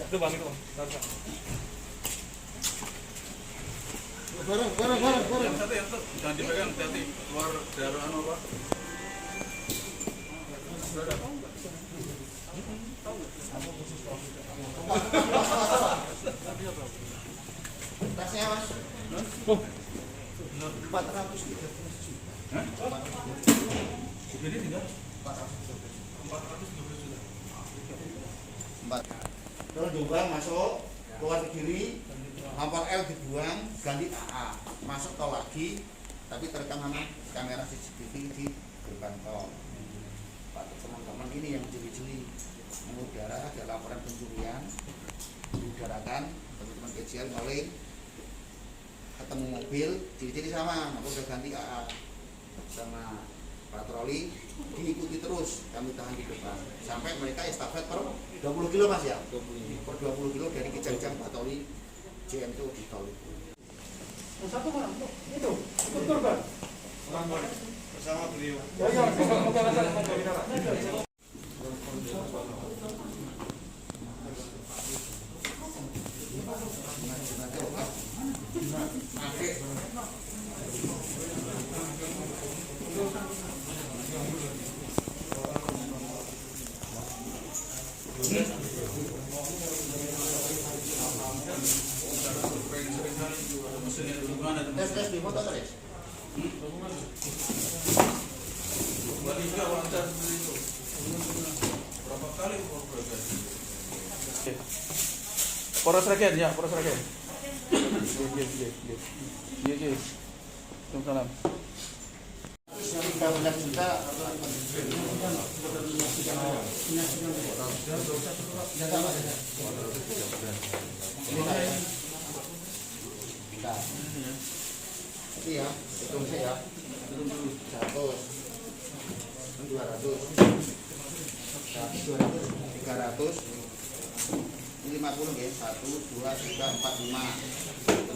Itu bang itu. Barang. Yang satu jangan dipegang, hati-hati keluar darah apa? Tasnya mas. 400 juta. Hah? Ini tinggal 412 juta. 4. Terus diubah masuk keluar ke kiri, hampar L dibuang, ganti AA, masuk tol lagi, tapi terekam sama kamera CCTV di gerbang tol. Pak teman-teman ini yang jeli-jeli mengudara ada laporan pencurian diudarakan, teman-teman kecil oleh ketemu mobil, ciri-ciri sama, aku udah ganti AA sama patroli, diikuti terus, kami tahan di depan sampai mereka estafet per 20 kilo mas ya, per 20 kilo dari Kijang patroli JMTU di tol itu. Satu mana? Itu korban. Bersama beliau. Tes di foto terus. Berapa kali poros rakyat ya, poros rakyat. Iya. Salam. 13 juta. Ini ya, hitung saya 100, 200, 300, ini 50 ya, 1, 2, 3, 4, 5, 50, 1, 2,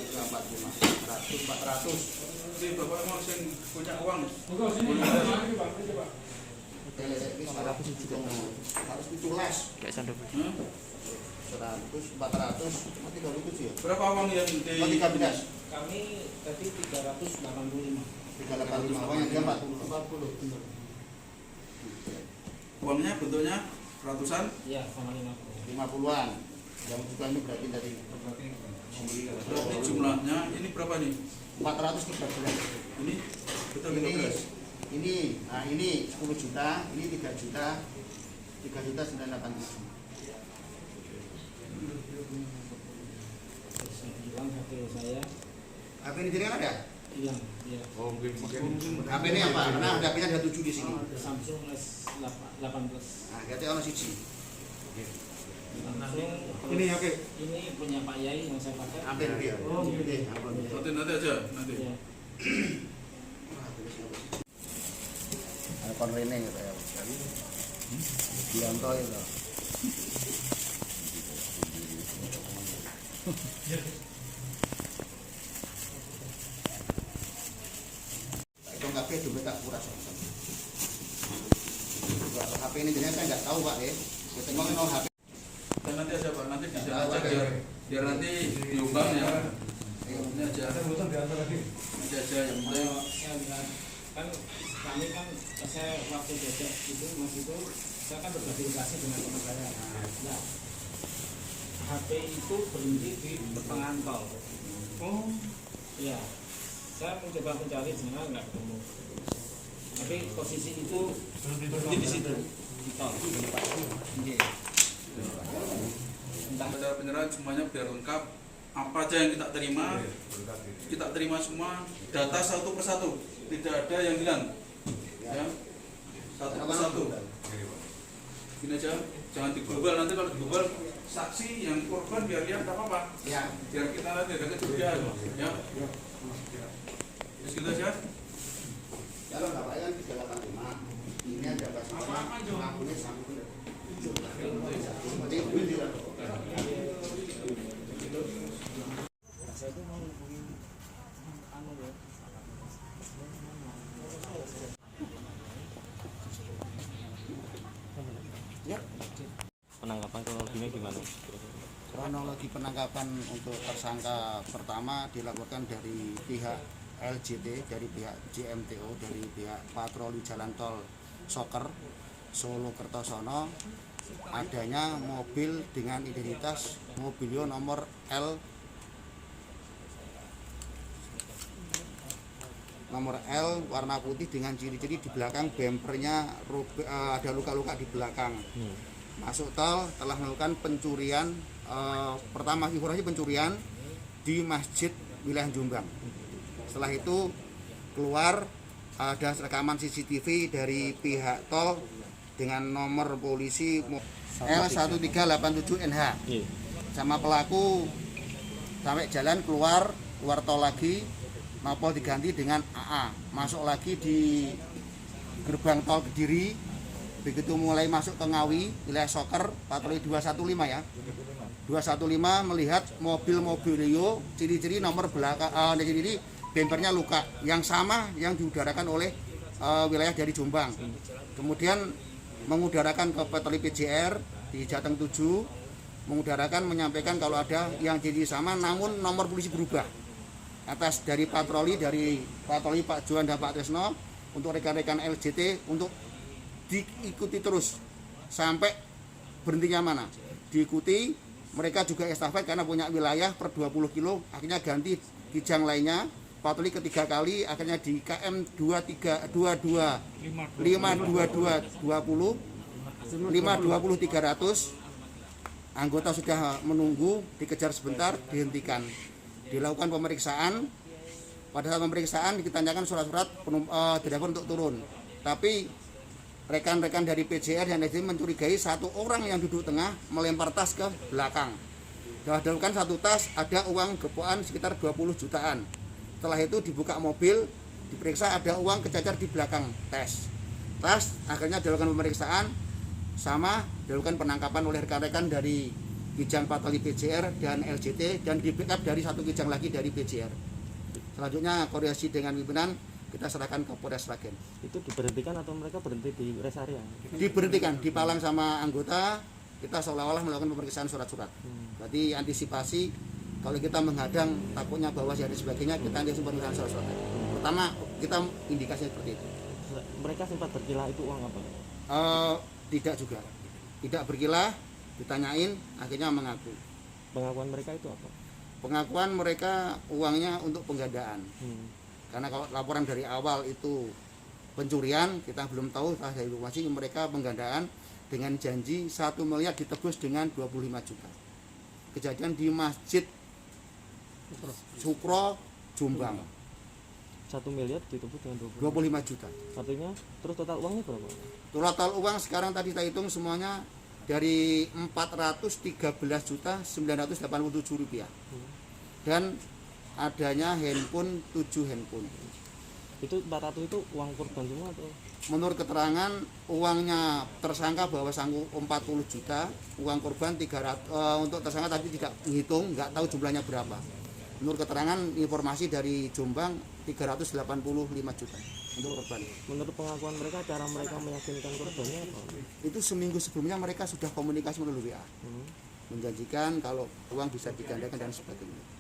3, 4, 5, 100, 400. Ini bapak mau punya uang. Harus ditulis. Kayak sandok. 100, 400, 37 ya? Berapa uang yang di 13? Kami tadi 385. 385, uang yang dia 40. Uangnya bentuknya ratusan? Iya, sama 50. 50-an. Yang juga ini berarti dari Berarti jumlahnya ini berapa nih? 413. Ini betul Ini 13. nah ini 10 juta, ini 3 juta, 3 juta 987. Hilang HP saya. HP ini jenengan ada? Hilang. Iya. Oh mungkin HP ini apa? Karena HP-nya ada 7 di sini. Samsung S18. Nah, berarti ono siji. Samsung. Ini oke. Ini punya Pak Yai yang saya pakai. Hampir dia. Oh, Oke, nanti aja nanti. Iya. kon rene gitu ya. Dianto itu. Itu HP juga tak kuras. HP ini jenisnya saya nggak tahu Pak ya. Kita ngomongin HP. Dan nanti aja Pak, nanti bisa aja biar nanti diumbang ya. Ini aja. Nanti aja yang penting. Kan kami kan saya waktu jajak itu mas itu saya kan berkomunikasi dengan teman saya. Nah, HP itu berhenti di pertengahan tol. Oh, Iya, saya mencoba mencari sebenarnya nggak ketemu. Tapi posisi itu berhenti di situ di tol. Oke. Cara penyerahan semuanya biar lengkap. Apa aja yang kita terima semua, data satu persatu, tidak ada yang hilang, ya, satu persatu. Gini aja, jangan diglobal, nanti kalau diglobal saksi yang korban biar lihat nggak apa-apa. Ya. Biar kita nanti ada kecurigaan. Ya. Terus gitu ya. Kalau nggak baik kan 385. Ini ada basisnya ngakunya sampai. Saya itu mau hubungi anu ya. Ya. Penangkapan kronologinya gimana? Kronologi penangkapan untuk tersangka pertama dilakukan dari pihak LJT, dari pihak JMTO, dari pihak patroli jalan tol Soker Solo Kertosono, adanya mobil dengan identitas Mobilio nomor L warna putih dengan ciri-ciri di belakang bempernya ada luka-luka di belakang. Masuk tol telah melakukan pencurian, pertama informasi pencurian di masjid wilayah Jombang. Setelah itu keluar ada rekaman CCTV dari pihak tol dengan nomor polisi L1387NH. Sama pelaku sampai jalan keluar tol lagi, nopol diganti dengan AA, masuk lagi di gerbang tol Kediri. Begitu mulai masuk ke Ngawi wilayah Soker, patroli 215 ya, 215 melihat mobil Mobilio, ciri-ciri nomor belakang, ciri-ciri bempernya luka yang sama yang diudarakan oleh wilayah dari Jombang. Kemudian mengudarakan ke patroli PJR di Jateng 7, mengudarakan menyampaikan kalau ada yang jadi sama namun nomor polisi berubah. Atas dari patroli Pak Johan dan Pak Tresno untuk rekan-rekan LJT untuk diikuti terus sampai berhentinya mana. Diikuti, mereka juga estafet karena punya wilayah per 20 kilo, akhirnya ganti kijang lainnya. Patroli ketiga kali akhirnya di KM 520 anggota sudah menunggu, dikejar sebentar, dihentikan, dilakukan pemeriksaan. Pada saat pemeriksaan ditanyakan surat-surat driver untuk turun, tapi rekan-rekan dari PJR dan SD mencurigai satu orang yang duduk tengah melempar tas ke belakang. Setelah dilakukan satu tas, ada uang gepokan sekitar 20 jutaan. Setelah itu dibuka mobil, diperiksa ada uang kecacar di belakang tas. Akhirnya dilakukan pemeriksaan, sama dilakukan penangkapan oleh rekan-rekan dari Kijang Patroli PJR dan LJT, dan di backup dari satu kijang lagi dari PJR. Selanjutnya koordinasi dengan pimpinan kita serahkan ke Polres Sragen. Itu diberhentikan atau mereka berhenti di rest area? Diberhentikan, dipalang sama anggota, kita seolah-olah melakukan pemeriksaan surat-surat. Berarti antisipasi kalau kita menghadang takutnya bahwa dan sebagainya, kita antisipasi pemeriksaan surat-surat. Pertama kita indikasinya seperti itu. Mereka sempat berkilah itu uang apa? Tidak juga, tidak berkilah, ditanyain akhirnya mengaku. Pengakuan mereka itu apa? Pengakuan mereka uangnya untuk penggandaan. Karena kalau laporan dari awal itu pencurian, kita belum tahu setelah dari informasi mereka penggandaan dengan janji 1 miliar ditebus dengan 25 juta. Kejadian di Masjid Sukro Jombang. 1 miliar ditebus dengan 25 juta. Artinya terus total uangnya berapa? Total uang sekarang tadi kita hitung semuanya dari 413.987 rupiah. Dan adanya handphone 7 handphone. Itu 400 itu uang korban semua atau? Menurut keterangan uangnya tersangka bahwa sanggup 40 juta, uang korban 300. Untuk tersangka tadi tidak menghitung, nggak tahu jumlahnya berapa. Menurut keterangan informasi dari Jombang 385 juta untuk korban. Menurut pengakuan mereka, cara mereka meyakinkan korbannya apa? Itu seminggu sebelumnya mereka sudah komunikasi melalui WA, menjanjikan kalau uang bisa digandakan dan sebagainya.